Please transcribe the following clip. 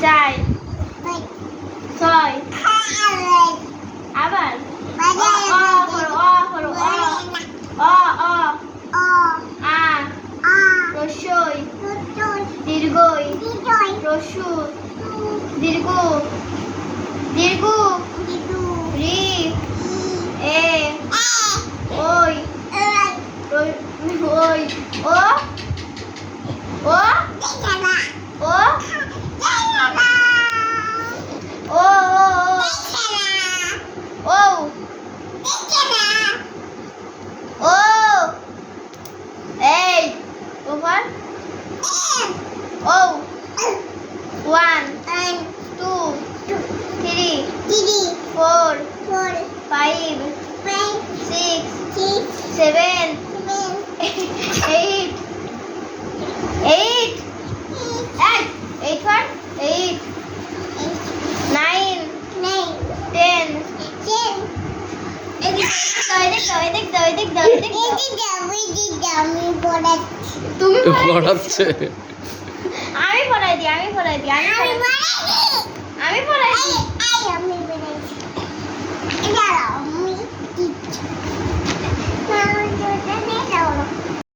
4 6 আবার অ করো অ আ রস্যই দীর্ঘই রস্যু দীর্ঘ রি এ ওই ওই ও ও ও ও ও ও এই ওভার ও 1 2 3 4 5 6 7 8 8 for 8 9 10 তুমি পড়াচ্ছে। আমি পড়াই দিই আমি পড়াই দিই